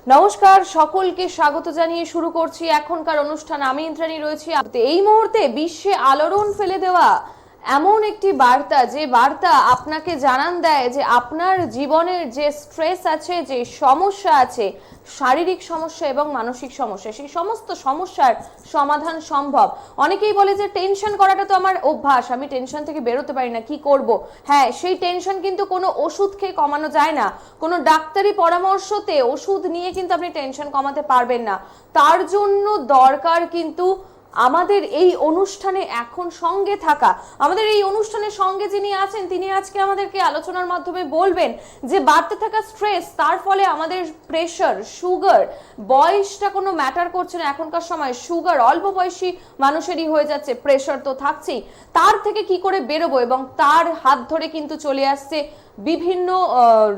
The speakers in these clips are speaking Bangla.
নমস্কার, সকলকে স্বাগত জানিয়ে শুরু করছি এখনকার অনুষ্ঠান। আমি ইন্দ্রাণী রয়েছি। এই মুহূর্তে বিশ্বে আলোড়ন ফেলে দেওয়া এমন একটি বার্তা, যে বার্তা আপনাকে জানান দেয় যে আপনার জীবনের যে স্ট্রেস আছে, যে সমস্যা আছে, শারীরিক সমস্যা এবং মানসিক সমস্যা, সেই সমস্ত সমস্যার সমাধান সম্ভব। অনেকেই বলে যে টেনশন করাটা তো আমার অভ্যাস, আমি টেনশন থেকে বেরোতে পারি না, কি করব। হ্যাঁ, সেই টেনশন কিন্তু কোনো ওষুধ খেয়ে কমানো যায় না, কোনো ডাক্তারি পরামর্শতে ওষুধ নিয়ে কিন্তু আপনি টেনশন কমাতে পারবেন না। তার জন্য দরকার কিন্তু আমাদের এই অনুষ্ঠানে এখন সঙ্গে থাকা। আমাদের এই অনুষ্ঠানের সঙ্গে যিনি আছেন, তিনি আজকে আমাদেরকে আলোচনার মাধ্যমে বলবেন যে বাড়তে থাকা স্ট্রেস, তার ফলে আমাদের প্রেশার, সুগার, বয়সটা কোনো ম্যাটার করছে না। এখনকার সময় সুগার অল্প বয়সী মানুষেরই হয়ে যাচ্ছে, প্রেশার তো থাকছেই। তার থেকে কি করে বেরোবো, এবং তার হাত ধরে কিন্তু চলে আসছে বিভিন্ন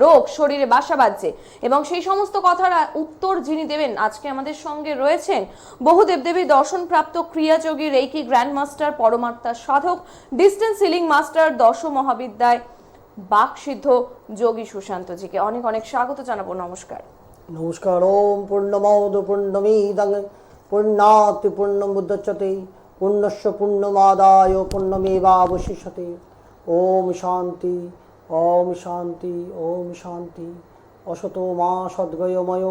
রোগ শরীরে বাসা বাঁধছে, এবং সেই সমস্ত কথার উত্তর যিনি দেবেন আজকে আমাদের সঙ্গে রয়েছেন বহু দেবদেবী দর্শনপ্রাপ্ত ক্রিয়াযোগী রেইকি গ্র্যান্ডমাস্টার, পরমাত্মা সাধক, ডিস্টেন্স হিলিং মাস্টার, দশ মহাবিদ্যায় বাকসিদ্ধ যোগী সুশান্তজিকে অনেক অনেক স্বাগত জানাবো। নমস্কার। নমস্কার। ওম পূর্ণমৌদ পূর্ণমিদং পূর্ণাৎ পূর্ণমুদচ্যতে পূর্ণস্য পূর্ণমাদায় পূর্ণমেবাবশিষ্যতে। ওম শান্তি, ওম শান্তি, ওম শান্তি। অসতো মা সদ্গয়ময়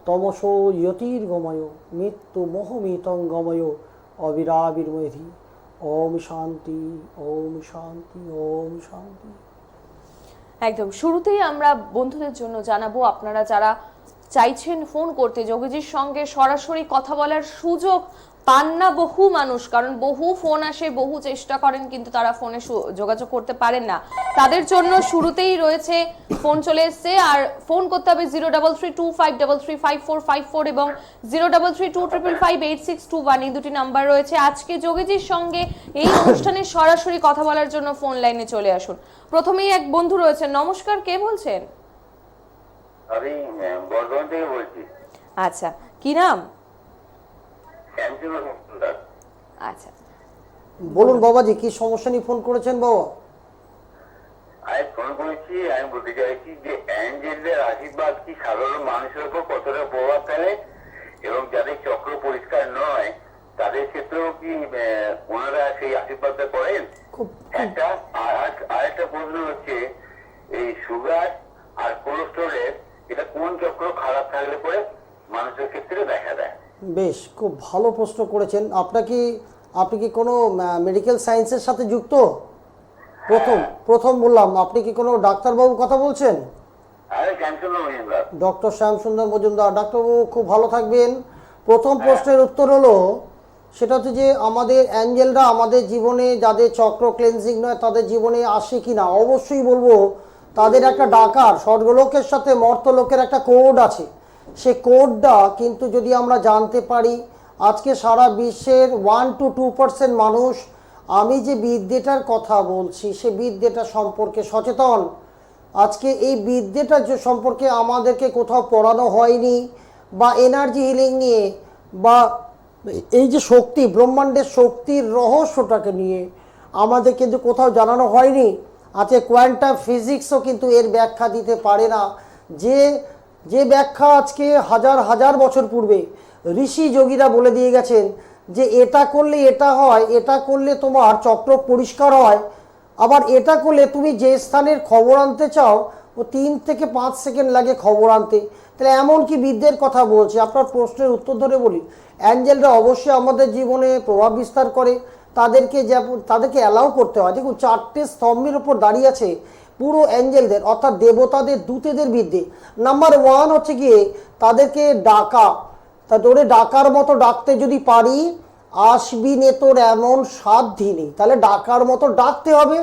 তমসো জ্যোতির্গময় মৃত্যু মোহমিতং গময় অবিরাবির্মধি। ওম শান্তি, ওম শান্তি, ওম শান্তি। একদম শুরুতেই আমরা বন্ধুদের জন্য জানাবো, আপনারা যারা চাইছেন ফোন করতে, যোগীজির সঙ্গে সরাসরি কথা বলার সুযোগ পান না বহু মানুষ, কারণ বহু ফোন আসে, বহু চেষ্টা করেন, কিন্তু তারা ফোনে যোগাযোগ করতে পারেন না। তাদের জন্য শুরুতেই রয়েছে, ফোন চলে এসছে, আর ফোন করতে হবে 0332533545 এবং 0332558621, এই দুটি নাম্বার রয়েছে। আজকে যোগীজির সঙ্গে এই অনুষ্ঠানে সরাসরি কথা বলার জন্য ফোন লাইনে চলে আসুন। প্রথমেই এক বন্ধু রয়েছেন। নমস্কার, কে বলছেন? আমি বর্ধমান থেকে বলছি। আচ্ছা, কি নাম? আচ্ছা, বলুন বাবাজি, কি সমস্যা নিয়ে ফোন করেছেন বাবা? আমি ফোন করেছি, আমি বলতে চাইছি যে অ্যাঞ্জেলদের আশীর্বাদ কি সাধারণ মানুষের উপর কতটা প্রভাব ফেলে, এবং যাদের চক্র পরিষ্কার নয় তাদের ক্ষেত্রেও কি ওনারা সেই আশীর্বাদটা করেন? একটা আরেকটা প্রশ্ন হচ্ছে, এই সুগার আর কোলেস্টেরলের এটা কোন চক্র খারাপ থাকলে পরে মানুষের ক্ষেত্রে দেখা দেয়? বেশ, খুব ভালো প্রশ্ন করেছেন। আপনি কি কোনো মেডিকেল সায়েন্সের সাথে যুক্ত? প্রথম বললাম, আপনি কি কোনো ডাক্তারবাবু কথা বলছেন? ডক্টর শ্যামসুন্দর মজুমদার। ডাক্তারবাবু খুব ভালো থাকবেন। প্রথম প্রশ্নের উত্তর হলো, সেটা হচ্ছে যে আমাদের অ্যাঞ্জেলরা আমাদের জীবনে, যাদের চক্র ক্লেন্সিং নয় তাদের জীবনে আসে কি না। অবশ্যই বলবো, তাদের একটা ডাকার স্বর্গলোকের সাথে মর্তলোকের একটা কোড আছে। সেই কোডটা কিন্তু যদি আমরা জানতে পারি, আজকে সারা বিশ্বের 1-2% মানুষ আমি যে বিদ্যেটার কথা বলছি সে বিদ্যেটা সম্পর্কে সচেতন। আজকে এই বিদ্যেটা যে সম্পর্কে আমাদেরকে কোথাও পড়ানো হয়নি, বা এনার্জি হিলিং নিয়ে, বা এই যে শক্তি, ব্রহ্মাণ্ডের শক্তির রহস্যটাকে নিয়ে আমাদের কিন্তু কোথাও জানানো হয়নি। আজকে কোয়ান্টাম ফিজিক্সও কিন্তু এর ব্যাখ্যা দিতে পারে না। যে ব্যাখ্যা আজকে হাজার হাজার বছর পূর্বে ঋষি যোগীরা বলে দিয়ে গেছেন, যে এটা করলে এটা হয়, এটা করলে তোমার চক্র পরিষ্কার হয়, আবার এটা করলে তুমি যে স্থানের খবর আনতে চাও ও 3 থেকে 5 সেকেন্ড লাগে খবর আনতে। তাহলে এমন কি বিদ্যের কথা বলছে? আপনার প্রশ্নের উত্তর ধরে বলি, অ্যাঞ্জেলরা অবশ্যই আমাদের জীবনে প্রভাব বিস্তার করে। তাদেরকে অ্যালাউ করতে হয়। দেখুন, 4টে স্তম্ভের উপর দাঁড়িয়ে আছে পুরো অ্যাঞ্জেলদের, অর্থাৎ দেবতাদের, দূতেদের বিদ্যে। নাম্বার 1 হচ্ছে গিয়ে তাদেরকে ডাকা। তা তোরে ডাকার মতো ডাকতে যদি পারি, আসবি নে তোর এমন সাধ্যি নেই। তাহলে ডাকার মতো ডাকতে হবে।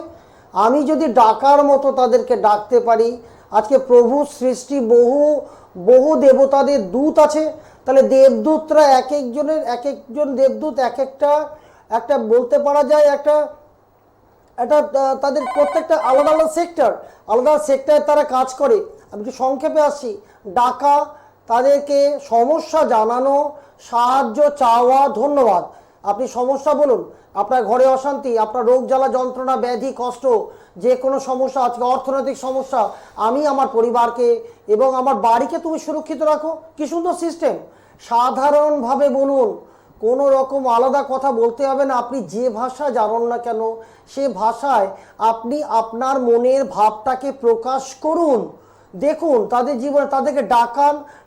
আমি যদি ডাকার মতো তাদেরকে ডাকতে পারি, আজকে প্রভু সৃষ্টি বহু দেবতাদের দূত আছে। তাহলে দেবদূতরা এক একজন দেবদূত একটা বলতে পারা যায় একটা তাদের প্রত্যেকটা আলাদা আলাদা সেক্টরে তারা কাজ করে। আমি একটু সংক্ষেপে আসছি। ডাকা, তাদেরকে সমস্যা জানানো, সাহায্য চাওয়া, ধন্যবাদ। আপনি সমস্যা বলুন, আপনার ঘরে অশান্তি, আপনার রোগ জ্বালা যন্ত্রণা ব্যাধি কষ্ট, যে কোনো সমস্যা, আজকে অর্থনৈতিক সমস্যা, আমি আমার পরিবারকে এবং আমার বাড়িকে তুমি সুরক্ষিত রাখো। কি সুন্দর সিস্টেম। সাধারণভাবে বলুন, কোনো রকম আলাদা কথা বলতে হবে না। আপনি যে ভাষা জানুন না কেন, সে ভাষায় আপনি আপনার মনের ভাবটাকে প্রকাশ করুন। দেখুন তাদের জীবনে, তাদেরকে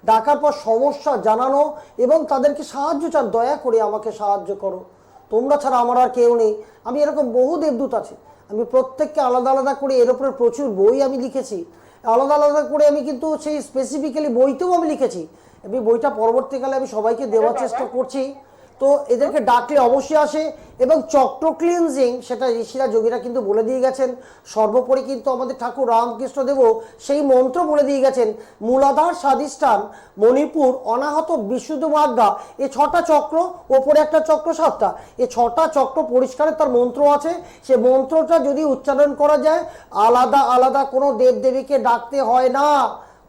ডাকার পর সমস্যা জানানো এবং তাদেরকে সাহায্য চান, দয়া করে আমাকে সাহায্য করো, তোমরা ছাড়া আমার আর কেউ নেই। আমি এরকম বহু দেবদূত আছে, আমি প্রত্যেককে আলাদা আলাদা করে এর উপরে প্রচুর বই আমি লিখেছি, আলাদা আলাদা করে আমি কিন্তু সেই স্পেসিফিক্যালি বইতেও আমি লিখেছি। আমি বইটা পরবর্তীকালে আমি সবাইকে দেওয়ার চেষ্টা করছি। তো এদেরকে ডাকলে অবশ্যই আসে। এবং চক্র ক্লিনজিং সেটা ঋষিরা যোগীরা কিন্তু বলে দিয়ে গেছেন। সর্বোপরি কিন্তু আমাদের ঠাকুর রামকৃষ্ণদেবও সেই মন্ত্র বলে দিয়ে গেছেন, মূলাধার স্বাধিষ্ঠান মণিপুর অনাহত বিশুদ্ধ মার্গা, এই 6টা চক্র, ওপরে একটা চক্র 7টা, এই 6টা চক্র পরিষ্কারের তার মন্ত্র আছে। সে মন্ত্রটা যদি উচ্চারণ করা যায়, আলাদা আলাদা কোনো দেবদেবীকে ডাকতে হয় না।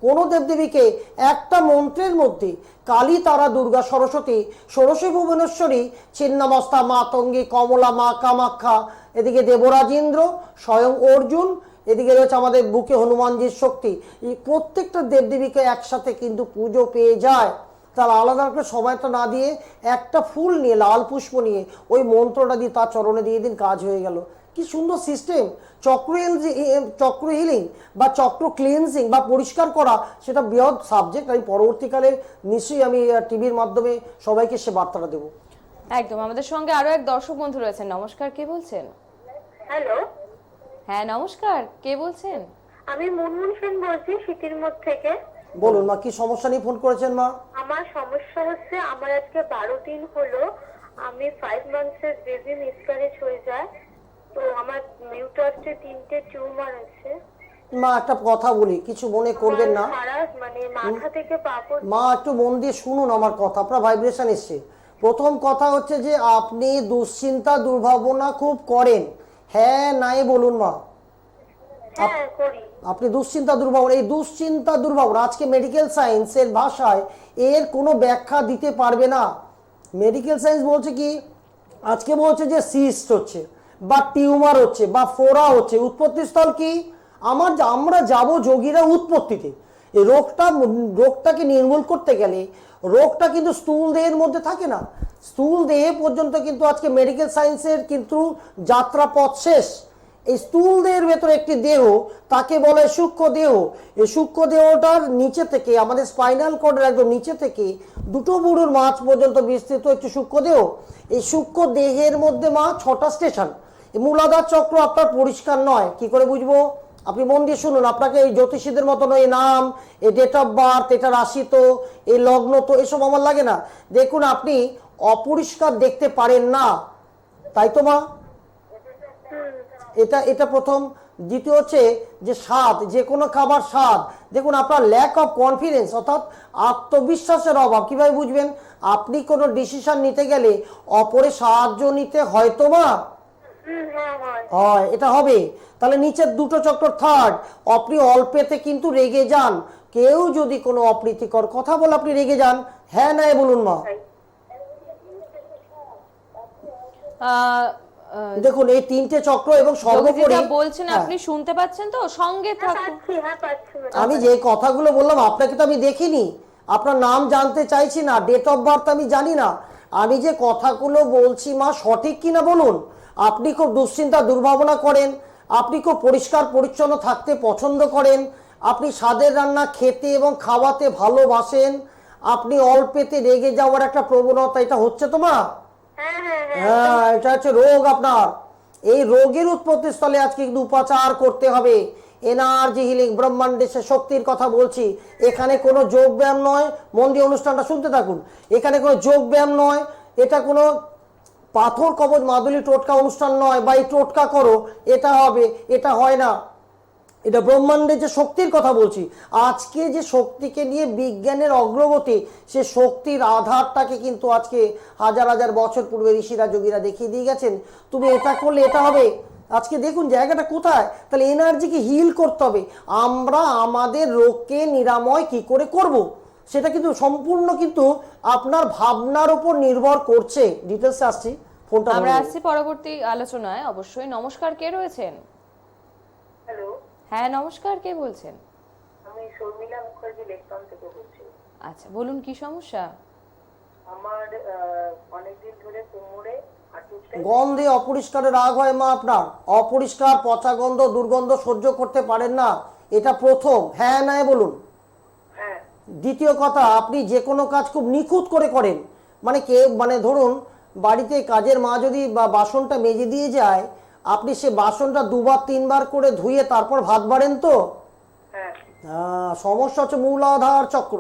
কোনো দেবদেবীকে একটা মন্ত্রের মধ্যে কালী, তারা, দুর্গা, সরস্বতী, ষোড়শী ভুবনেশ্বরী, ছিন্নমস্তা, মাতঙ্গী, কমলা, মা কামাখ্যা, এদিকে দেবরাজেন্দ্র, স্বয়ং অর্জুন, এদিকে রয়েছে আমাদের বুকে হনুমানজির শক্তি, এই প্রত্যেকটা দেবদেবীকে একসাথে কিন্তু পুজো পেয়ে যায়। তার আলাদা করে সময়টা না দিয়ে একটা ফুল নিয়ে, লাল পুষ্প নিয়ে ওই মন্ত্রটা দিয়ে তার চরণে দিয়ে দিন, কাজ হয়ে গেল। কি সুন্দর সিস্টেম। চক্র হিলিং বা চক্র ক্লিনজিং বা পরিষ্কার করা, সেটা বৃহৎ সাবজেক্ট। আমি পরবর্তীকালে নিশ্চয়ই আমি টিভির মাধ্যমে সবাইকে সে বার্তাটা দেবো। একদম। আমাদের সঙ্গে আরো এক দর্শক বন্ধু রয়েছেন। নমস্কার, কে বলছেন? হ্যালো, হ্যাঁ নমস্কার, কে বলছেন? আমি মুনমুন সেন বলছি সিটির থেকে। বলুন মা, কি সমস্যা নিয়ে ফোন করেছেন মা? আমার সমস্যা হচ্ছে, আমার আজকে 12 দিন হলো আমি 5 মান্থসের বেবি মিসক্যারেজ হয়ে যায়। তো আমার ইউটারাসে 3টে টিউমার আছে। মা একটা কথা বলি, কিছু মনে করবেন না মানে মাথা থেকে পা পর্যন্ত। মা একটু মন দিয়ে শুনুন আমার কথা, আপনার ভাইব্রেশন এসছে। প্রথম কথা হচ্ছে যে আপনি দুশ্চিন্তা দুর্ভাবনা খুব করেন, হ্যাঁ নাই বলুন মা। হ্যাঁ করি। আপনি দুশ্চিন্তা দুর্ভাবনা, এই দুশ্চিন্তা দুর্ভাবনা আজকে মেডিকেল সায়েন্সের ভাষায় এর কোনো ব্যাখ্যা দিতে পারবে না। মেডিকেল সায়েন্স বলছে কি, আজকে বলছে যে সিস্ট হচ্ছে বা টিউমার হচ্ছে বা ফোড়া হচ্ছে, উৎপত্তিস্থল কি? আমরা যাব যোগীরা উৎপত্তিতে। এই রোগটাকে নির্মূল করতে গেলে, রোগটা কিন্তু স্থূল দেহের মধ্যে থাকে না, স্থূল দেহে পর্যন্ত কিন্তু আজকে মেডিকেল সায়েন্সের কিন্তু যাত্রাপথ শেষ। এই স্থূল দেহের ভেতরে একটি দেহ, তাকে বলে সূক্ষ্ম দেহ। এই সূক্ষ্ম দেহটার নিচে থেকে, আমাদের স্পাইনাল কর্ডের একদম নিচে থেকে দুটো বুড়োর মাঝ পর্যন্ত বিস্তৃত একটি সূক্ষ্ম দেহ। এই সূক্ষ্ম দেহের মধ্যে মা 6টা স্টেশন। এই মূলাধার চক্র আপনার পরিষ্কার নয়, কি করে বুঝবো? আপনি মন দিয়ে শুনুন, আপনাকে এই জ্যোতিষীদের মতন এই নাম, এই ডেট অফ বার্থ, এটা রাশি তো, এই লগ্ন তো, এসব আমার লাগে না। দেখুন আপনি অপরিষ্কার দেখতে পারেন না, তাই তো মা? এটা প্রথম। দ্বিতীয় হচ্ছে যে স্বাদ, যে কোনো খাবার স্বাদ, দেখুন আপনার ল্যাক অফ কনফিডেন্স অর্থাৎ আত্মবিশ্বাসের অভাব। কিভাবে বুঝবেন? আপনি কোনো ডিসিশন নিতে গেলে অপরের সাহায্য নিতে হয়তো মা হয়, এটা হবে। তাহলে নিচের দুটো চক্র থার্ড, আপনি অল্পেতে কিন্তু রেগে যান। কেউ যদি কোনো অপ্রীতিকর কথা বলে আপনি রেগে যান, হ্যাঁ নাই বলুন মা। দেখুন এই 3টে চক্র এবং সর্বোপরি বলছেন, আপনি শুনতে পাচ্ছেন তো? সঙ্গে থাকুন। আমি যে কথাগুলো বললাম আপনাকে তো আমি দেখিনি, আপনার নাম জানতে চাইছি না, ডেট অফ বার্থ আমি জানি না। আমি যে কথাগুলো বলছি মা সঠিক কিনা বলুন। আপনি খুব দুশ্চিন্তা দুর্ভাবনা করেন, আপনি খুব পরিষ্কার পরিচ্ছন্ন থাকতে পছন্দ করেন, আপনি স্বাদের রান্না খেতে এবং খাওয়াতে ভালোবাসেন, আপনি অল্পেতে রেগে যাওয়ার একটা প্রবণতা, এটা হচ্ছে তো মা? হ্যাঁ, এটা হচ্ছে রোগ আপনার। এই রোগের উৎপত্তি স্থলে আজকে কিন্তু উপাচার করতে হবে। এনার্জি হিলিং, ব্রহ্মাণ্ডের সে শক্তির কথা বলছি। এখানে কোনো যোগ ব্যায়াম নয়, মন দিয়ে অনুষ্ঠানটা শুনতে থাকুন। এখানে কোনো যোগ ব্যায়াম নয়, এটা কোনো পাথর কবজ মাদুলি টোটকা অনুষ্ঠান নয়, বা এই টোটকা করো এটা হবে, এটা হয় না। এটা ব্রহ্মাণ্ডের যে শক্তির কথা বলছি। আজকে যে শক্তিকে নিয়ে বিজ্ঞানের অগ্রগতি, সে শক্তির আধারটাকে কিন্তু আজকে হাজার হাজার বছর পূর্বে ঋষিরা যোগীরা দেখিয়ে দিয়ে গেছেন। তুমি এটা করলে এটা হবে। আজকে দেখুন জায়গাটা কোথায়। তাহলে এনার্জিকে হিল করতে হবে। আমরা আমাদের রোগকে নিরাময় কি করে করব, সেটা কিন্তু সম্পূর্ণ কিন্তু আপনার ভাবনার উপর নির্ভর করছে। ডিটেলসে আসছি, ফোনটা আমরা আসছি পরবর্তী আলোচনায় অবশ্যই। নমস্কার, কে রয়েছেন? হ্যাঁ নমস্কার, কে বলছেন? আমি শর্মিলা মুখার্জি লেকটন থেকে বলছি। আচ্ছা বলুন কি সমস্যা? আমার অনেকদিন ধরে কোমরে হাঁটুতে গন্ধে অপরিষ্কারে রাগ হয় মা আপনার, অপরিষ্কার পচা গন্ধ দুর্গন্ধ সহ্য করতে পারেন না, এটা প্রথম। হ্যাঁ নাই বলুন। হ্যাঁ দ্বিতীয় কথা, আপনি যে কোনো কাজ খুব নিখুঁত করে করেন, মানে ধরুন বাড়িতে কাজের মা যদি বা বাসনটা মেজে দিয়ে যায়, আপনি সে বাসনটা দুবার তিনবার করে ধুয়ে তারপর ভাত বাড়েন তো। হ্যাঁ সমস্যা হচ্ছে মূল আধার চক্র।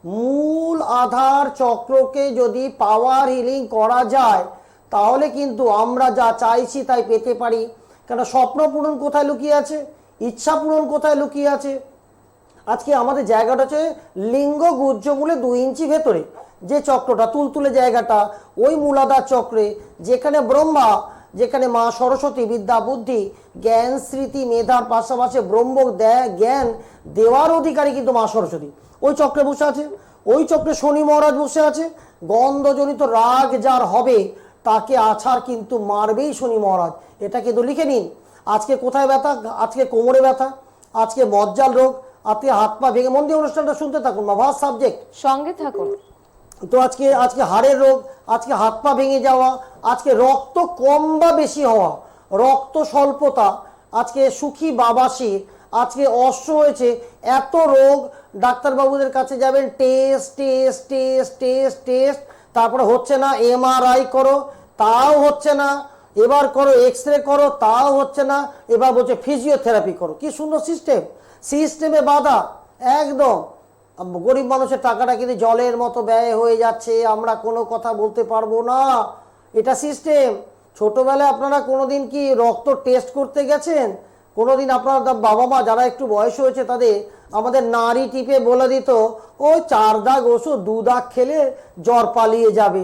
মূল আধার চক্রকে যদি পাওয়ার হিলিং করা যায় তাহলে কিন্তু আমরা যা চাইছি তাই পেতে পারি। কেন স্বপ্ন পূরণ কোথায় লুকিয়ে আছে, ইচ্ছা পূরণ কোথায় লুকিয়ে আছে। আজকে আমাদের জায়গাটা হচ্ছে লিঙ্গ গুহ্যমূলে 2 ইঞ্চি ভেতরে যে চক্রটা তুলতুলে জায়গাটা, ওই মূলাধার চক্রে, যেখানে ব্রহ্মা, যেখানে মা সরস্বতী বিদ্যা বুদ্ধি জ্ঞান স্মৃতি মেধার পাশাপাশি ব্রহ্ম জ্ঞান দেওয়ার অধিকারী কিন্তু মা সরস্বতী ওই চক্রে বসে আছে। ওই চক্রে শনি মহারাজ বসে আছে। গন্ধজনিত রাগ যার হবে তাকে আছাড় কিন্তু মারবেই শনি মহারাজ, এটা কিন্তু লিখে নিন। আজকে কোথায় ব্যথা, আজকে কোমরে ব্যথা, আজকে মজ্জাল রোগ, আজকে হাত পা ভেঙে, মন দিয়ে অনুষ্ঠানটা শুনতে থাকুন মা, ভাস সাবজেক্ট সঙ্গে থাকুন। তো আজকে হাড়ের রোগ, আজকে হাত পা ভেঙে যাওয়া, আজকে রক্ত কম বা বেশি হওয়া, রক্ত স্বল্পতা, আজকে সুখী বাবাসির, আজকে অশ্ব হয়েছে, এত রোগ। ডাক্তারবাবুদের কাছে যাবেন, test test test test test, তারপরে হচ্ছে না, এমআরআই করো তাও হচ্ছে না, এবার করো এক্স রে করো তাও হচ্ছে না, এবার বলছে ফিজিওথেরাপি করো। কি সুন্দর সিস্টেম, সিস্টেমে বাধা একদম। গরিব মানুষের টাকাটা কিন্তু জলের মতো ব্যয় হয়ে যাচ্ছে, আমরা কোনো কথা বলতে পারবো না, এটা সিস্টেম। ছোটবেলায় আপনারা কোনোদিন কি রক্ত টেস্ট করতে গেছেন? কোনোদিন আপনার বাবা মা যারা একটু বয়স হয়েছে তাদের আমাদের নাড়ি টিপে বলে দিত ও 4 দাগ ওষুধ 2 দাগ খেলে জ্বর পালিয়ে যাবে।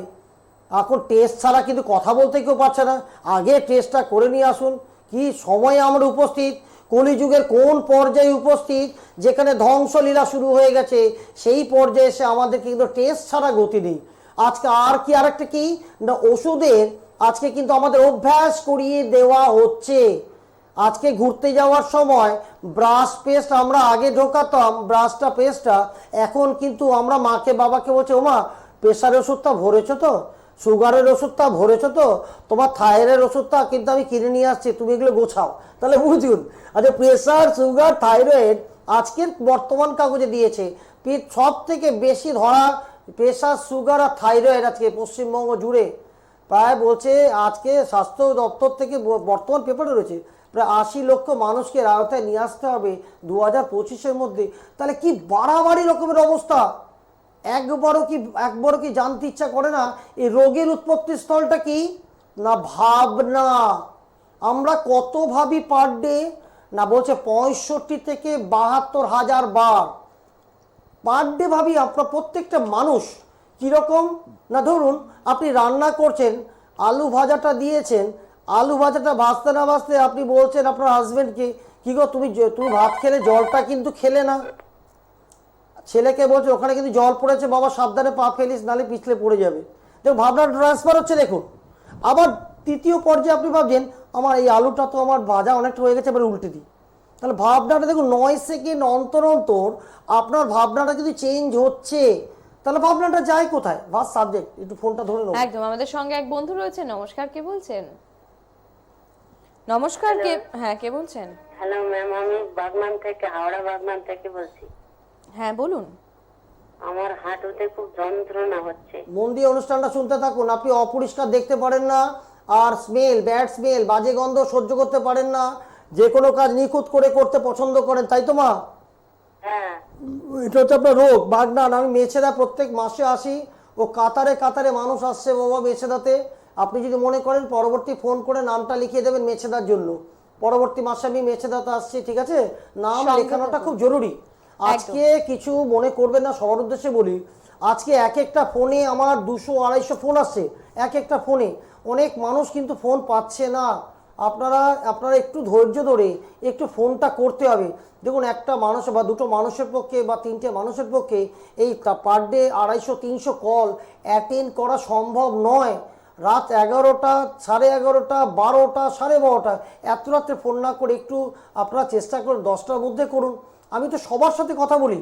এখন টেস্ট ছাড়া কিন্তু কথা বলতে কেউ পারছে না। আগে টেস্টটা করে নিয়ে আসুন। কি সময়ে আমরা উপস্থিত, কলিযুগের কোন পর্যায়ে উপস্থিত, যেখানে ধ্বংসলীলা শুরু হয়ে গেছে সেই পর্যায়ে এসে আমাদের কিন্তু টেস্ট ছাড়া গতি নেই। আজকে আর কি আরেকটা কি না, ওষুধের আজকে কিন্তু আমাদের অভ্যাস করিয়ে দেওয়া হচ্ছে। আজকে ঘুরতে যাওয়ার সময় ব্রাশ পেস্ট আমরা আগে ঢোকাতাম, ব্রাশটা পেস্টটা এখন কিন্তু আমরা মাকে বাবাকে বলছে ও মা প্রেশারের ওষুধটা ভরেছো তো, সুগারের ওষুধটা ভরেছো তো, তোমার থাইরয়েডের ওষুধটা কিন্তু আমি কিনে নিয়ে আসছি, তুমি এগুলো গোছাও। তাহলে বুঝুন, আচ্ছা প্রেশার সুগার থাইরয়েড আজকের বর্তমান কাগজে দিয়েছে সব থেকে বেশি ধরা প্রেশার সুগার আর থাইরয়েড আজকে পশ্চিমবঙ্গ জুড়ে প্রায় বলছে, আজকে স্বাস্থ্য দপ্তর থেকে বর্তমান পেপারে রয়েছে প্রায় 80 লক্ষ মানুষকে আওতায় নিয়ে আসতে হবে 2025-এর মধ্যে। তাহলে কি বাড়াবাড়ি রকমের অবস্থা। একবারও কি জানতে ইচ্ছা করে না এই রোগের উৎপত্তি স্থলটা কি না, ভাবনা। আমরা কত ভাবি পার ডে না, বলছে 65 থেকে 72,000 বার পার ডে ভাবি। আপনার প্রত্যেকটা মানুষ কীরকম না, ধরুন আপনি রান্না করছেন, আলু ভাজাটা দিয়েছেন, আলু ভাজাটা ভাজতে না ভাজতে আপনি বলছেন আপনার হাজব্যান্ডকে কি গো তুমি ভাত খেলে জলটা কিন্তু খেলে না। ছেলেকে বলছে ওখানে কিন্তু জল পড়েছে বাবা সাবধানে পা ফেলিস নাহলে পিছলে পড়ে যাবে। দেখুন ভাবনা ট্রান্সফার হচ্ছে। দেখুন আবার তৃতীয় পর্যায়ে আপনি ভাবছেন আমার এই আলুটা তো আমার ভাজা অনেকটা হয়ে গেছে, এবার উল্টে দিই। তাহলে ভাবনাটা দেখুন 9 সেকেন্ড অন্তর অন্তর আপনার ভাবনাটা যদি চেঞ্জ হচ্ছে তাহলে ভাবনাটা যায় কোথায়। ভাস সাবজেক্ট একটু ফোনটা ধরে নাও। একদম, আমাদের সঙ্গে এক বন্ধু রয়েছে। নমস্কার, কে বলছেন? নমস্কার, কে? হ্যাঁ কে বলছেন? হ্যালো ম্যাম, আমি বাগনান থেকে, হাওড়া বাগনান থেকে বলছি। হ্যাঁ বলুন। আমার হাঁটুতে খুব যন্ত্রণা হচ্ছে। মন দিয়ে অনুষ্ঠানটা শুনতে থাকুন। আপনি অপরিষ্কার দেখতে পারেন না, আর স্মেল, ব্যাড স্মেল, বাজে গন্ধ সহ্য করতে পারেন না, যে কোনো কাজ নিখুঁত করে করতে পছন্দ করেন, তাই তো মা? হ্যাঁ এটা হচ্ছে আপনার রোগ। বাগনান আমি মেছেদা প্রত্যেক মাসে আসি, ও কাতারে কাতারে মানুষ আসছে বাবা মেছেদাতে। আপনি যদি মনে করেন পরবর্তী ফোন করে নামটা লিখিয়ে দেবেন মেছেদার জন্য, পরবর্তী মাসে আমি মেছেদাতে আসছি, ঠিক আছে? নাম লেখানোটা খুব জরুরি। আজকে কিছু মনে করবেন না, সবার উদ্দেশ্যে বলি, আজকে এক একটা ফোনে আমার 200-250 ফোন আসছে, এক একটা ফোনে। অনেক মানুষ কিন্তু ফোন পাচ্ছে না। আপনারা একটু ধৈর্য ধরে একটু ফোনটা করতে হবে। দেখুন একটা মানুষ বা দুটো মানুষের পক্ষে বা 3টে মানুষের পক্ষে এই পার ডে 250-300 কল অ্যাটেন্ড করা সম্ভব নয়। রাত 11টা, 11:30, 12টা, 12:30 এত রাত্রে ফোন না করে একটু আপনারা চেষ্টা করুন 10টার মধ্যে করুন। আমি তো সবার সাথে কথা বলি,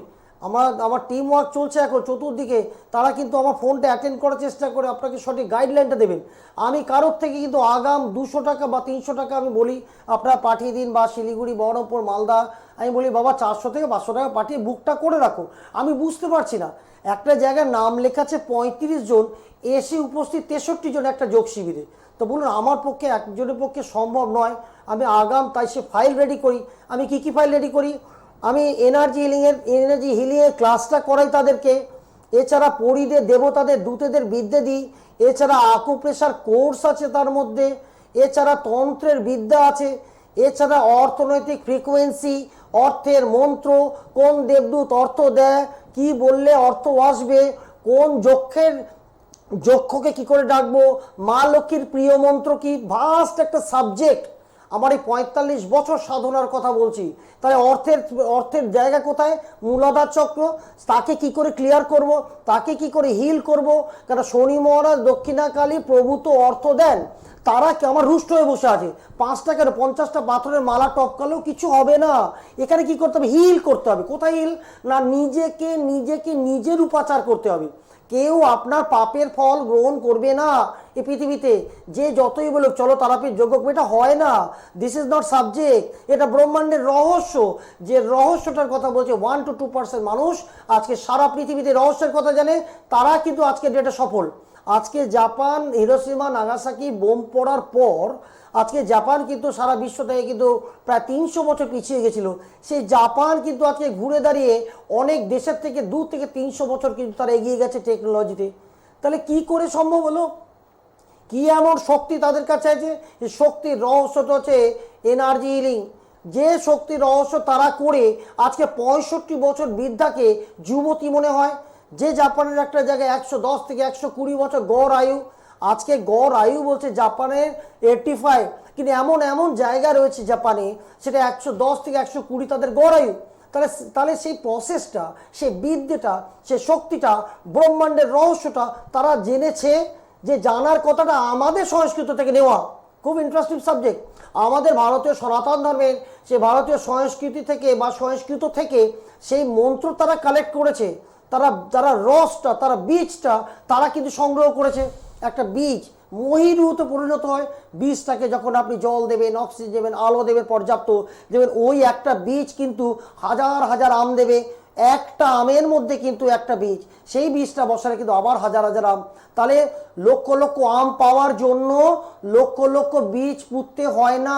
আমার টিম ওয়ার্ক চলছে এখন চতুর্দিকে, তারা কিন্তু আমার ফোনটা অ্যাটেন্ড করার চেষ্টা করে আপনাকে সঠিক গাইডলাইনটা দেবেন। আমি কারোর থেকে কিন্তু আগাম 200 টাকা বা 300 টাকা আমি বলি আপনারা পাঠিয়ে দিন, বা শিলিগুড়ি, বহরমপুর, মালদা, আমি বলি বাবা 400 থেকে 500 টাকা পাঠিয়ে বুকটা করে রাখো। আমি বুঝতে পারছি না, একটা জায়গায় নাম লেখা আছে 35 জন, এসে উপস্থিত 63 জন একটা যোগ শিবিরে। তো বলুন আমার পক্ষে একজনের পক্ষে সম্ভব নয়। আমি আগাম তাই সে ফাইল রেডি করি। আমি কি ফাইল রেডি করি? আমি এনার্জি হিলিংয়ের ক্লাসটা করাই তাদেরকে, এছাড়া পরিদের, দেবতাদের, দূতেদের বিদ্যে দিই, এছাড়া আকুপ্রেশার কোর্স আছে তার মধ্যে, এছাড়া তন্ত্রের বিদ্যা আছে, এছাড়া অর্থনৈতিক ফ্রিকোয়েন্সি, অর্থের মন্ত্র, কোন দেবদূত অর্থ দেয়, কি বললে অর্থ আসবে, কোন যক্ষকে কি করে ডাকবো, মা লক্ষ্মীর প্রিয় মন্ত্র কি, ভাস্ট একটা সাবজেক্ট। আমার এই 45 বছর সাধনার কথা বলছি। তাই অর্থের জায়গা কোথায়? মূলাধার চক্র। তাকে কি করে ক্লিয়ার করব, তাকে কি করে হিল করব? কারণ শনি মহারাজ, দক্ষিণাকালী প্রভু তো অর্থ দেন, তারা কি আমার রুষ্ট হয়ে বসে আছে। 5 টাকার 50টা পাথরের মালা টপকালেও কিছু হবে না। এখানে কি করতে হবে? হিল করতে হবে। কোথায় হিল? না, নিজেকে নিজের উপাচার করতে হবে। কেউ আপনার পাপের ফল গ্রহণ করবে না এই পৃথিবীতে। যে যতই বলুক চলো তারাপীঠ যোগ্য, এটা হয় না। This is not subject. এটা ব্রহ্মাণ্ডের রহস্য। যে রহস্যটার কথা বলছে 1 to 2% মানুষ আজকে সারা পৃথিবীতে রহস্যের কথা জানে, তারা কিন্তু আজকে ডেটে সফল। আজকে জাপান, হিরোশিমা, নাগাসাকি বোম পড়ার পর আজকে জাপান কিন্তু সারা বিশ্ব থেকে কিন্তু প্রায় 300 বছর পিছিয়ে গেছিল। সেই জাপান কিন্তু আজকে ঘুরে দাঁড়িয়ে অনেক দেশের থেকে 2 থেকে 300 বছর কিন্তু তারা এগিয়ে গেছে টেকনোলজিতে। তাহলে কি করে সম্ভব হলো? কি এমন শক্তি তাদের কাছে আছে? এই শক্তির রহস্যটা হচ্ছে এনার্জি হিলিং। যে শক্তির রহস্য তারা করে আজকে 65 বছর বৃদ্ধাকে যুবতী মনে হয়। যে জাপানের একটা জায়গায় 110 থেকে 120 বছর গড় আয়ু, আজকে গড় আয়ু বলছে জাপানের 85, কিন্তু এমন জায়গা রয়েছে জাপানে সেটা 110 থেকে 120 তাদের গড় আয়ু। তাহলে সেই প্রসেসটা, সেই বিদ্যাটা, সেই শক্তিটা, ব্রহ্মাণ্ডের রহস্যটা তারা জেনেছে। যে জানার কথাটা আমাদের সংস্কৃত থেকে নেওয়া, খুব ইন্টারেস্টিং সাবজেক্ট। আমাদের ভারতীয় সনাতন ধর্মের সেই ভারতীয় সংস্কৃতি থেকে বা সংস্কৃত থেকে সেই মন্ত্র তারা কালেক্ট করেছে। তারা রসটা, তারা বীজটা তারা কিন্তু সংগ্রহ করেছে। একটা বীজ মহিরুতে পরিণত হয়। বীজটাকে যখন আপনি জল দেবেন, অক্সিজেন দেবেন, আলো দেবেন পর্যাপ্ত, দেবেন, ওই একটা বীজ কিন্তু হাজার হাজার আম দেবে। একটা আমের মধ্যে কিন্তু একটা বীজ, সেই বীজটা বসালে কিন্তু আবার হাজার হাজার আম। তাহলে লক্ষ লক্ষ আম পাওয়ার জন্য লক্ষ লক্ষ বীজ পুঁততে হয় না।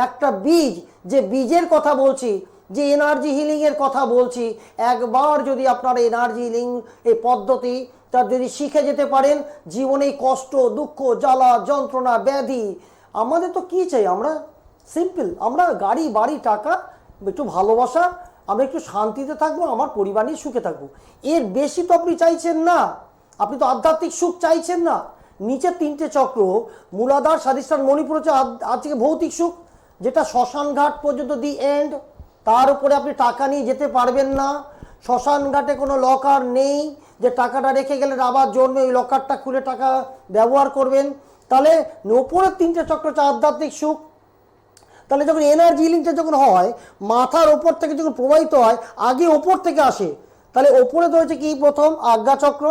একটা বীজ, যে বীজের কথা বলছি, যে এনার্জি হিলিংয়ের কথা বলছি, একবার যদি আপনারা এনার্জি হিলিং এই পদ্ধতি তার যদি শিখে যেতে পারেন, জীবনে কষ্ট, দুঃখ, জ্বালা, যন্ত্রণা, ব্যাধি, আমাদের তো কি চাই? আমরা সিম্পল, আমরা গাড়ি, বাড়ি, টাকা, একটু ভালোবাসা, আমরা একটু শান্তিতে থাকবো, আমার পরিবার নিয়ে সুখে থাকবো। এর বেশি তো আপনি চাইছেন না। আপনি তো আধ্যাত্মিক সুখ চাইছেন না। নিচের 3টে চক্র, মূলাধার, স্বাধিষ্ঠান, মণিপুর হচ্ছে আজকে ভৌতিক সুখ, যেটা শ্মশান ঘাট পর্যন্ত দি এন্ড। তার উপরে আপনি টাকা নিয়ে যেতে পারবেন না। শ্মশান ঘাটে কোনো লকার নেই যে টাকাটা রেখে গেলে আবার জন্মে ওই লকারটা খুলে টাকা ব্যবহার করবেন। তাহলে ওপরের 3টে চক্র হচ্ছে আধ্যাত্মিক সুখ। তাহলে যখন এনার্জি হিলিংটা যখন হয়, মাথার ওপর থেকে যখন প্রবাহিত হয়, আগে ওপর থেকে আসে। তাহলে ওপরে রয়েছে কি? প্রথম আজ্ঞা চক্র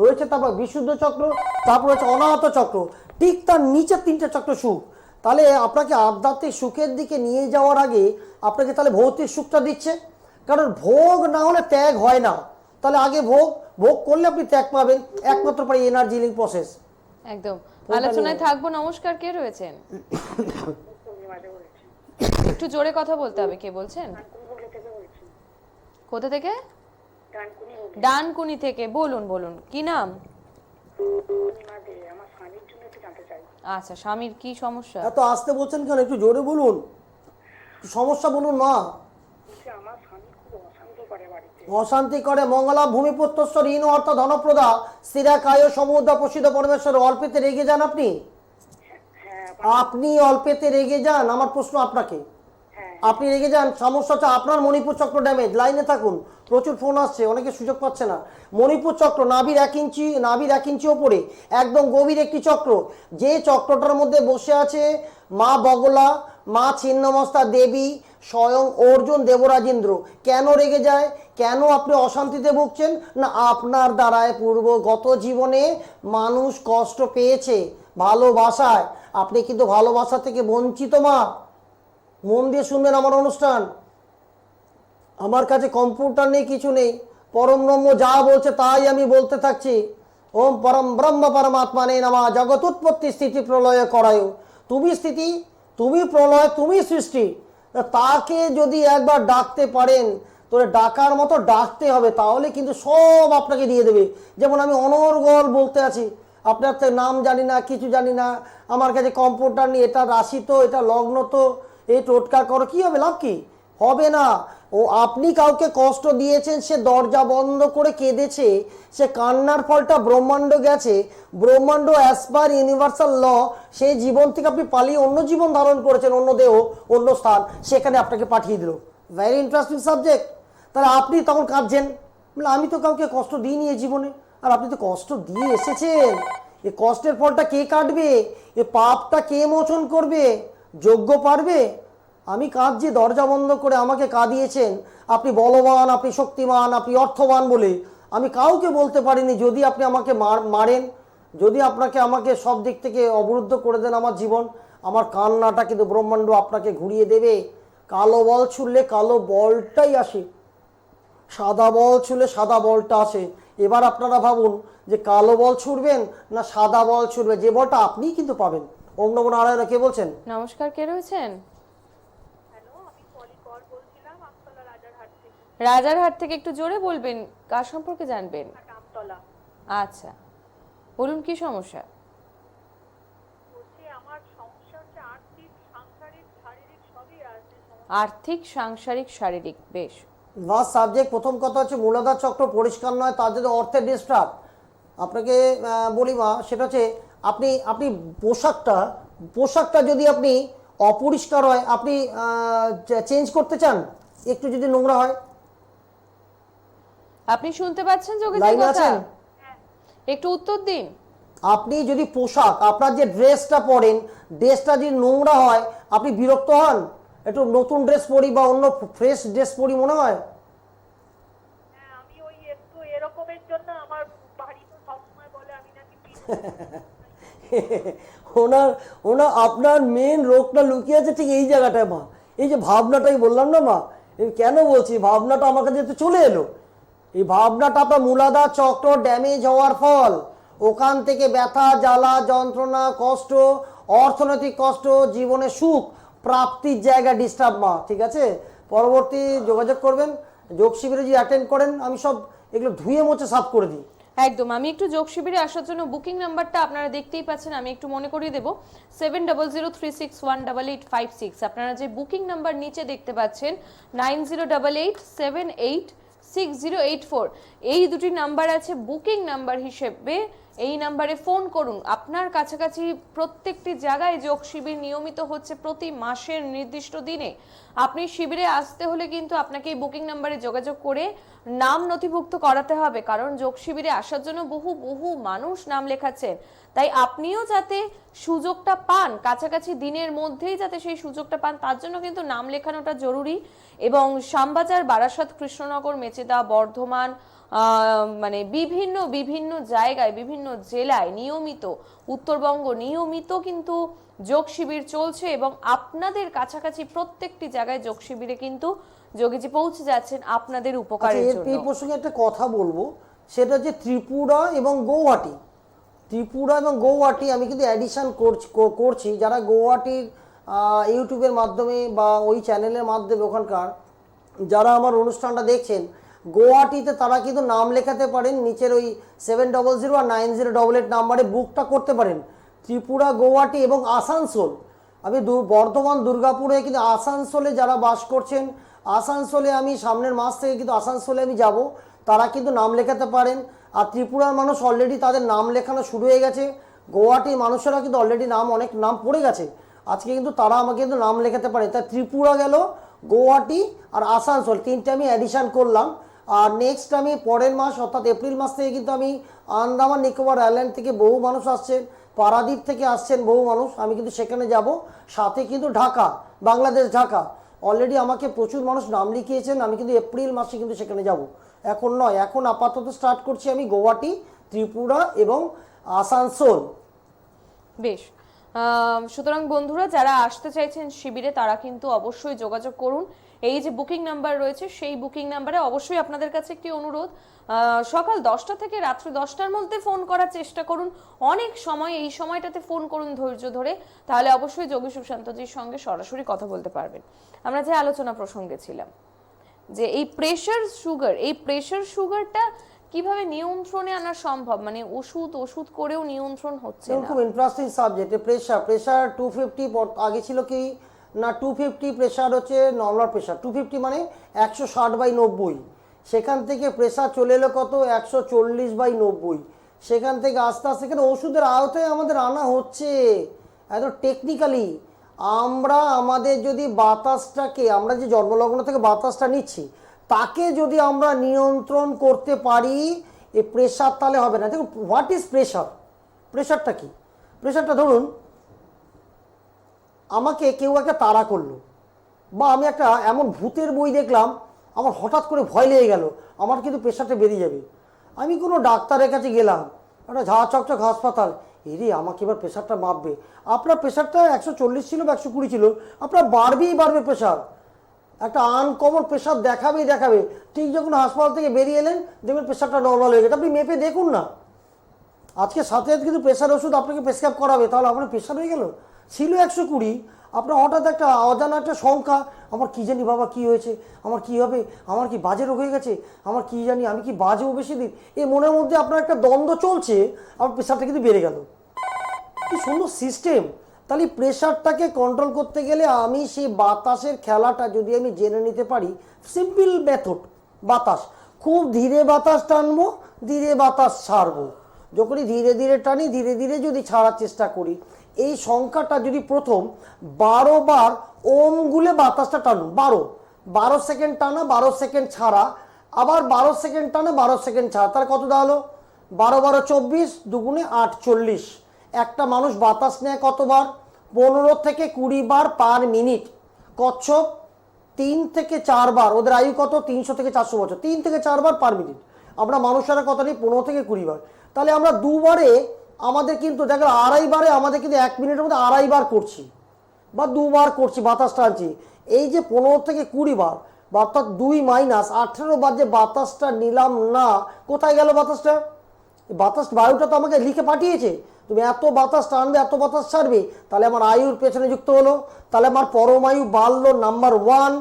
রয়েছে, তারপর বিশুদ্ধ চক্র, তারপর হচ্ছে অনাহত চক্র, ঠিক তার নিচের 3টে চক্র সুখ। তাহলে আপনাকে আধ্যাত্মিক সুখের দিকে নিয়ে যাওয়ার আগে আপনাকে তাহলে ভৌতিক সুখটা দিচ্ছে। কারণ ভোগ না হলে ত্যাগ হয় না। তাহলে আগে ভোগ করলে আপনি ত্যাগ পাবেন, একমাত্র পাই এনার্জি হিলিং প্রসেস। একদম আলোচনায় থাকবো। নমস্কার, কে রয়েছেন? একটু জোরে কথা বলতে হবে। কে বলছেন? কোথা থেকে? ডানকুনি থেকে। বলুন কি নাম? আচ্ছা, স্বামীর কি সমস্যা? এত আসতে বলছেন কেন? একটু জোরে বলুন, সমস্যা বলুন মা। অশান্তি করে, মঙ্গলা ভূমিপুত্রস্ব ঋণ অর্থ ধনপ্রদা স্থিরা কায় সমুদ্র প্রসিদ্ধ পরমেশ্বর। অল্পেতে রেগে যান আপনি? আপনি অল্পেতে রেগে যান? আমার প্রশ্ন আপনাকে, আপনি রেগে যান, সমস্যা হচ্ছে আপনার মণিপুর চক্র ড্যামেজ। লাইনে থাকুন, প্রচুর ফোন আসছে, অনেকে সুযোগ পাচ্ছে না। মণিপুর চক্র নাভির 1 ইঞ্চি ওপরে একদম গভীর একটি চক্র, যে চক্রটার মধ্যে বসে আছে মা বগলা, মা ছিন্নমস্তা দেবী, স্বয়ং অর্জুন দেবরাজেন্দ্র। কেন রেগে যায়, কেন আপনি অশান্তিতে ভুগছেন? না আপনার দ্বারায় পূর্বগত জীবনে মানুষ কষ্ট পেয়েছে ভালোবাসায়। আপনি কিন্তু ভালোবাসা থেকে বঞ্চিত মা। মন দিয়ে শুনবেন আমার অনুষ্ঠান। আমার কাছে কম্পিউটার নেই, কিছু নেই, পরম ব্রহ্ম যা বলছে তাই আমি বলতে থাকছি। ওম পরম ব্রহ্ম পরমাত্মা নেই নামা জগৎ উৎপত্তি স্থিতি প্রলয় করায়। তুমি স্থিতি, তুমি প্রলয়, তুমি সৃষ্টি। তাকে যদি একবার ডাকতে পারেন, তোরে ডাকার মতো ডাকতে হবে, তাহলে কিন্তু সব আপনাকে দিয়ে দেবে। যেমন আমি অনর্গল বলতে আছি, আপনার তো নাম জানি না, কিছু জানি না, আমার কাছে কম্পিউটার নেই, এটা রাশি তো, এটা লগ্ন তো, এই টোটকা করো, কি হবে, লাভ কি হবে না। ও আপনি কাউকে কষ্ট দিয়েছেন, সে দরজা বন্ধ করে কেঁদেছে, সে কান্নার ফলটা ব্রহ্মাণ্ড গেছে। ব্রহ্মাণ্ড অ্যাজ পার ইউনিভার্সাল ল, সেই জীবন থেকে আপনি পালিয়ে অন্য জীবন ধারণ করেছেন, অন্য দেহ, অন্য স্থান, সেখানে আপনাকে পাঠিয়ে দিল। Very interesting subject. তাহলে আপনি তখন কাঁদছেন, আমি তো কাউকে কষ্ট দিইনি এই জীবনে। আর আপনি তো কষ্ট দিয়ে এসেছেন, এ কষ্টের ফলটা কে কাটবে, এ পাপটা কে মোচন করবে, যোগ্য পারবে? আমি কাঁদছি দরজা বন্ধ করে, আমাকে কাঁদিয়েছেন। আপনি বলবান, আপনি শক্তিমান, আপনি অর্থবান বলে আমি কাউকে বলতে পারিনি। যদি আপনি আমাকে মারেন, যদি আমাকে সব দিক থেকে অবরুদ্ধ করে দেন আমার জীবন, আমার কান্নাটা কিন্তু ব্রহ্মাণ্ড আপনাকে ঘুরিয়ে দেবে। কালো বল ছুড়লে কালো বলটাই আসে, সাদা বল ছুঁড়লে সাদা বলটা আসে। এবার আপনারা ভাবুন যে কালো বল ছুড়বেন না সাদা বল ছুড়বেন, যে বলটা আপনিই কিন্তু পাবেন। ওম নমো নারায়ণ। কে বলছেন? নমস্কার, কে রয়েছেন? হ্যালো, আমি পলি কর বলছিলাম, আমতলা রাজারহাট থেকে। রাজারহাট থেকে একটু জোরে বলবেন, কার সম্পর্কে জানবেন? আমতলা। আচ্ছা, বলুন কি সমস্যা? বলছি আমার সমস্যা হচ্ছে আর্থিক, সাংসারিক, শারীরিক সবই আছে। আর্থিক, সাংসারিক, শারীরিক, বেশ। ফার্স্ট সাবজেক্ট, প্রথম কথা হচ্ছে মূলাধার চক্র পরিষ্কার নয়, তার যদি অর্থের ডিস্টার্ব। আপনাকে বলি মা, সেটা হচ্ছে আপনি পোশাকটা যদি আপনি অপরিষ্কার হয়, আপনি চেঞ্জ করতে চান, একটু যদি নোংরা হয়। আপনি শুনতে পাচ্ছেন যোগেশের লাইনে কথা? আছেন? একটু উত্তর দিন। আপনি যদি পোশাক, আপনার যে ড্রেসটা পরেন, ড্রেসটা যদি নোংরা হয়, আপনি বিরক্ত হন? একটু নতুন ড্রেস পরি বা অন্য ফ্রেশ ড্রেস পরি মনে হয়? হ্যাঁ, আমি ওই একটু এরকমের জন্য আমার বাড়ি তো সবসময় বলে আমি নাকি ওনার আপনার মেন রোগটা লুকিয়ে আছে ঠিক এই জায়গাটায় মা। এই যে ভাবনাটাই বললাম না মা, কেন বলছি ভাবনাটা আমার কাছে চলে এলো, এই ভাবনাটা আপনার মূলাধার চক্র ড্যামেজ হওয়ার ফল। ওখান থেকে ব্যথা, জ্বালা, যন্ত্রণা, কষ্ট, অর্থনৈতিক কষ্ট, জীবনে সুখ প্রাপ্তির জায়গা ডিস্টার্ব মা। ঠিক আছে, পরবর্তী যোগাযোগ করবেন। যোগ শিবিরে যদি অ্যাটেন্ড করেন, আমি সব এগুলো ধুয়ে মুছে সাফ করে দিই। একদম। আমি একটু যোগ শিবিরে আসার জন্য বুকিং নাম্বারটা আপনারা দেখতেই পাচ্ছেন, আমি একটু মনে করিয়ে দেবো, 7003618856। আপনারা যে বুকিং নাম্বার নিচে দেখতে পাচ্ছেন 9088786084, এই দুটি নাম্বার আছে বুকিং নাম্বার হিসেবে। এই নাম্বারে ফোন করুন। আপনার কাছাকাছি প্রত্যেকটি জায়গায় যোগ শিবির নিয়মিত হচ্ছে প্রতি মাসের নির্দিষ্ট দিনে। আপনি শিবিরে আসতে হলে কিন্তু আপনাকে এই বুকিং নাম্বারে যোগাযোগ করে নাম নথিভুক্ত করাতে হবে, কারণ যোগ শিবিরে আসার জন্য বহু বহু মানুষ নাম লেখাচ্ছেন। তাই আপনিও যাতে সুযোগটা পান, কাছাকাছি দিনের মধ্যেই যাতে সেই সুযোগটা পান, তার জন্য কিন্তু নাম লেখানোটা জরুরি। এবং শ্যামবাজার, বারাসাত, কৃষ্ণনগর, মেচেদা, বর্ধমান, মানে বিভিন্ন বিভিন্ন জায়গায়, বিভিন্ন জেলায় নিয়মিত, উত্তরবঙ্গ নিয়মিত কিন্তু যোগ শিবির চলছে। এবং আপনাদের কাছাকাছি প্রত্যেকটি জায়গায় যোগ শিবিরে কিন্তু যোগীজি পৌঁছে যাচ্ছেন আপনাদের উপকারের জন্য। এই প্রসঙ্গে একটা কথা বলবো, সেটা হচ্ছে ত্রিপুরা এবং গৌহাটি। আমি কিন্তু অ্যাডিশন করছি, যারা গৌহাটির ইউটিউবের মাধ্যমে বা ওই চ্যানেলের মাধ্যমে ওখানকার যারা আমার অনুষ্ঠানটা দেখছেন, গৌহাটিতে তারা কিন্তু নাম লেখাতে পারেন, নিচের ওই 700 আর 9088 নাম্বারে বুকটা করতে পারেন। ত্রিপুরা, গৌহাটি এবং আসানসোল, আমি বর্ধমান, দুর্গাপুরে, কিন্তু আসানসোলে যারা বাস করছেন, আসানসোলে আমি সামনের মাস থেকে কিন্তু আসানসোলে আমি যাব, তারা কিন্তু নাম লেখাতে পারেন। আর ত্রিপুরার মানুষ অলরেডি তাদের নাম লেখানো শুরু হয়ে গেছে। গৌহাটির মানুষেরা কিন্তু অলরেডি অনেক নাম পড়ে গেছে, আজকে কিন্তু তারা আমাকে কিন্তু নাম লেখাতে পারে। তাই ত্রিপুরা গেল, গুয়াহাটি আর আসানসোল, তিনটে আমি অ্যাডিশন করলাম। আর নেক্সট আমি পরের মাস অর্থাৎ এপ্রিল মাস থেকে কিন্তু আমি আন্দামান নিকোবর আইল্যান্ড থেকে বহু মানুষ আসছেন, পারাদ্বীপ থেকে আসছেন বহু মানুষ, আমি কিন্তু সেখানে যাব। সাথে কিন্তু ঢাকা, বাংলাদেশ ঢাকা অলরেডি আমাকে প্রচুর মানুষ নাম লিখিয়েছেন, আমি কিন্তু এপ্রিল মাসে কিন্তু সেখানে যাব। এখন নয়, এখন আপাতত স্টার্ট করছি আমি গুয়াহাটি, ত্রিপুরা এবং আসানসোল। বেশ, সুতরাং বন্ধুরা যারা আসতে চাইছেন শিবিরে তারা কিন্তু অবশ্যই যোগাযোগ করুন। এই যে বুকিং নাম্বার রয়েছে সেই বুকিং নাম্বারে অবশ্যই আপনাদের কাছে একটি অনুরোধ, সকাল 10টা থেকে রাত্রি 10টার মধ্যে ফোন করার চেষ্টা করুন। অনেক সময় এই সময়টাতে ফোন করুন ধৈর্য ধরে, তাহলে অবশ্যই যোগী সুশান্তজির সঙ্গে সরাসরি কথা বলতে পারবেন। আমরা যে আলোচনা প্রসঙ্গে ছিলাম যে এই প্রেশার সুগারটা কিভাবে নিয়ন্ত্রণে আনা সম্ভব, মানে ওষুধ করেও নিয়ন্ত্রণ হচ্ছে না। খুব ইন্টারেস্টিং সাবজেক্ট। প্রেশার 250 আগে ছিল কি না, 250 প্রেশার হচ্ছে নর্মাল প্রেশার, 250 মানে 160/90। সেখান থেকে প্রেশার চলে এলো কত, 140/90। সেখান থেকে আস্তে আস্তে এখানে ওষুধের আওতায় আমাদের আনা হচ্ছে এত টেকনিক্যালি। আমরা আমাদের যদি বাতাসটাকে, আমরা যে জন্মলগ্ন থেকে বাতাসটা নিচ্ছি তাকে যদি আমরা নিয়ন্ত্রণ করতে পারি, এই প্রেশার তাহলে হবে না। দেখুন হোয়াট ইজ প্রেশার, প্রেশারটা কি? প্রেশারটা ধরুন আমাকে কেউ একটা তাড়া করলো, বা আমি একটা এমন ভূতের বই দেখলাম, আমার হঠাৎ করে ভয় লেগে গেল, আমার কিন্তু প্রেশারটা বেরিয়ে যাবে। আমি কোনো ডাক্তারের কাছে গেলাম, একটা ঝাঁ চকচক হাসপাতাল, এরে আমাকে এবার প্রেশারটা মাপবে। আপনার প্রেশারটা 140 ছিল বা 120 ছিল, আপনার বাড়বে প্রেশার, একটা আনকমন প্রেশার দেখাবে। ঠিক যখন হাসপাতাল থেকে বেরিয়ে এলেন দেখবেন প্রেশারটা নর্মাল হয়ে গেছে। আপনি মেপে দেখুন না, আজকে সাথে কিন্তু প্রেশার ওষুধ আপনাকে প্রেসক্রাইব করাবে, তাহলে আপনার প্রেশার হয়ে গেল। ছিল 120, আপনার হঠাৎ একটা অজানা একটা সংখ্যা, আমার কি জানি বাবা কি হয়েছে, আমার কি হবে, আমার কি বাজে রোগ হয়ে গেছে, আমার কি জানি আমি কি বাজেও বেশি দিন, এই মনের মধ্যে আপনার একটা দ্বন্দ্ব চলছে, আমার প্রেশারটা কিন্তু বেড়ে গেল। কি সুন্দর সিস্টেম। তাহলে প্রেশারটাকে কন্ট্রোল করতে গেলে আমি সেই বাতাসের খেলাটা যদি আমি জেনে নিতে পারি, সিম্পল মেথড, বাতাস খুব ধীরে বাতাস টানবো, ধীরে বাতাস ছাড়বো। যখনই ধীরে ধীরে টানি, ধীরে ধীরে যদি ছাড়ার চেষ্টা করি, এই সংখ্যাটা যদি প্রথম 12 বার ওম গুলে বাতাসটা টানুন, 12 সেকেন্ড টানা, 12 সেকেন্ড ছাড়া, আবার 12 সেকেন্ড টানা, 12 সেকেন্ড ছাড়া, তার কত দাঁড়ালো? 12 12 24, দুগুণে 8 40। একটা মানুষ বাতাস নেয় কতবার? 15 থেকে 20 বার পার মিনিট। কচ্ছপ 3 থেকে 4 বার, ওদের আয়ু কত? 300 থেকে 400 বছর, 3 থেকে 4 বার পার মিনিট। আমরা মানুষেরা কত নিই? 15 থেকে 20 বার। তাহলে আমরা দুবারে আমাদের কিন্তু দেখো 2.5 বারে আমাদের কিন্তু 1 মিনিটের মধ্যে 2.5 বার করছি বা 2 বার করছি, বাতাস টানছি। এই যে 15 থেকে 20 বার, অর্থাৎ 2 মাইনাস 18 বার যে বাতাসটা নিলাম না, কোথায় গেল বাতাসটা? বাতাস, বায়ুটা তো আমাকে লিখে পাঠিয়েছে তুমি এত বাতাস টানবে, এত বাতাস ছাড়বে, তাহলে আমার আয়ুর পেছনে যুক্ত হলো, তাহলে আমার পরমায়ু বাড়লো, নাম্বার 1।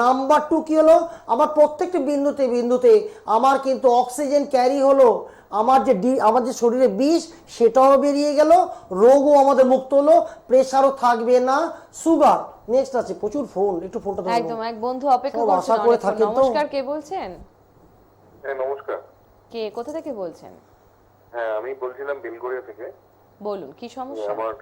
নাম্বার 2 কি হলো? আমার প্রত্যেকটি বিন্দুতে আমার কিন্তু অক্সিজেন ক্যারি হলো, আমার যে শরীরে বিষ সেটাও বেরিয়ে গেল, রোগও আমাদের মুক্ত হলো, প্রেশারও থাকবে না, সুগার। নেক্সট আছে প্রচুর ফোন, একটু ফোনটা ধরো। একদম, এক বন্ধু অপেক্ষা সব করছেন আশা করে অনেকক্ষণ। থাকেন তো। নমস্কার, কে বলছেন? হ্যাঁ নমস্কার। কে, কোথা থেকে বলছেন? হ্যাঁ আমি বলছিলাম বেলগড়িয়া থেকে। বলুন কি সমস্যা। আমার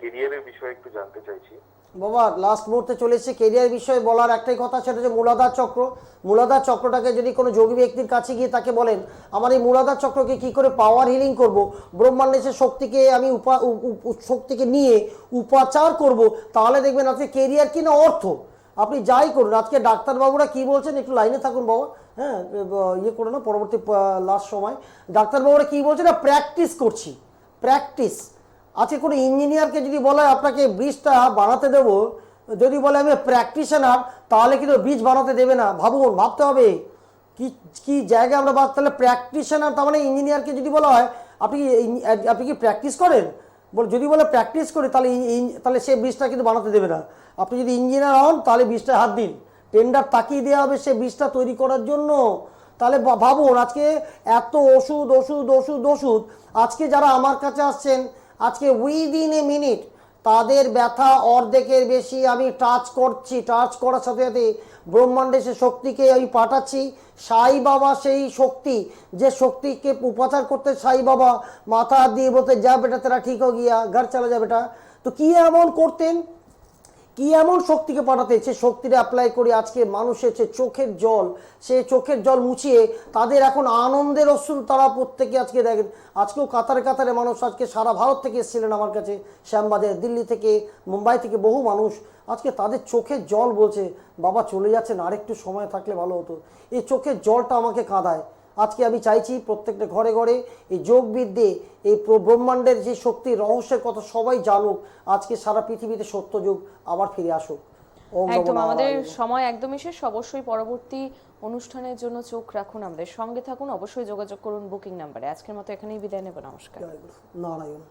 কেরিয়ারের বিষয়ে একটু জানতে চাইছি। বাবা লাস্ট মুহূর্তে চলে এসেছে, কেরিয়ার বিষয়ে বলার একটাই কথা, সেটা হচ্ছে মূলাধার চক্র। মূলাধার চক্রটাকে যদি কোনো যোগী ব্যক্তির কাছে গিয়ে তাকে বলেন আমার এই মূলাধার চক্রকে কি করে পাওয়ার হিলিং করব, ব্রহ্মাণ্ডের শক্তিকে আমি শক্তিকে নিয়ে উপাচার করব, তাহলে দেখবেন আজকে কেরিয়ার কিনা অর্থ আপনি যাই করুন। আজকে ডাক্তারবাবুরা কি বলছেন, একটু লাইনে থাকুন বাবা, হ্যাঁ ইয়ে করে না পরবর্তী লাস্ট সময় ডাক্তারবাবুরা কি বলছে না, প্র্যাকটিস করছি, প্র্যাকটিস। আজকে কোনো ইঞ্জিনিয়ারকে যদি বলে আপনাকে ব্রিজটা বানাতে দেবো, যদি বলে আমি প্র্যাকটিশনার, তাহলে কিন্তু ব্রিজ বানাতে দেবে না। ভাবতে হবে কি জায়গায় আমরা তাহলে প্র্যাকটিশনার, তার মানে ইঞ্জিনিয়ারকে যদি বলা হয় আপনি কি প্র্যাকটিস করেন, যদি বলে প্র্যাকটিস করি, তাহলে সে ব্রিজটা কিন্তু বানাতে দেবে না। আপনি যদি ইঞ্জিনিয়ার হন তাহলে ব্রিজটায় হাত দিন, টেন্ডার তাকিয়ে দেওয়া হবে সে ব্রিজটা তৈরি করার জন্য। তাহলে ভাবুন আজকে এত ওষুধ। আজকে যারা আমার কাছে আসছেন, আজকে উইদিন এ মিনিট তাদের ব্যথা অর্ধেকের বেশি আমি টাচ করছি, টাচ করার সাথে সাথে ব্রহ্মাণ্ডে সে শক্তিকে আমি পাঠাচ্ছি। সাই বাবা সেই শক্তি, যে শক্তিকে উপাচার করতে সাই বাবা মাথা হাত দিয়ে বলতে যা বেটা তেরা ঠিক হো গিয়া ঘর চলা যা বেটা। তো কি এমন করতেন, কি এমন শক্তিকে পাঠাতে, সে শক্তিটা অ্যাপ্লাই করে আজকে মানুষের যে চোখের জল, সে চোখের জল মুছিয়ে তাদের এখন আনন্দের অশ্রু তারা প্রত্যেকে আজকে দেখেন। আজকেও কাতারে কাতারে মানুষ আজকে সারা ভারত থেকে এসেছিলেন আমার কাছে, শ্যামবাজার, দিল্লি থেকে, মুম্বাই থেকে বহু মানুষ আজকে তাদের চোখের জল বলছে বাবা চলে যাচ্ছেন, আরেকটু সময় থাকলে ভালো হতো। এই চোখের জলটা আমাকে কাঁদায়। আজকে আমি চাইছি প্রত্যেকটা ঘরে ঘরে এই যোগবিদ্যে, এই ব্রহ্মাণ্ডের যে শক্তি রহস্যের কথা সবাই জানুক। আজকে সারা পৃথিবীতে সত্যযুগ আবার ফিরে আসুক। ওম নমো একদম, আমাদের নারায়ণ। সময় একদমই শেষ। অবশ্যই পরবর্তী অনুষ্ঠানের জন্য চোখ রাখুন, আমাদের সঙ্গে থাকুন, অবশ্যই যোগাযোগ করুন বুকিং নাম্বারে। আজকের মতো এখানেই বিদায় নেব, নমস্কার। জয় গুরু নারায়ণ।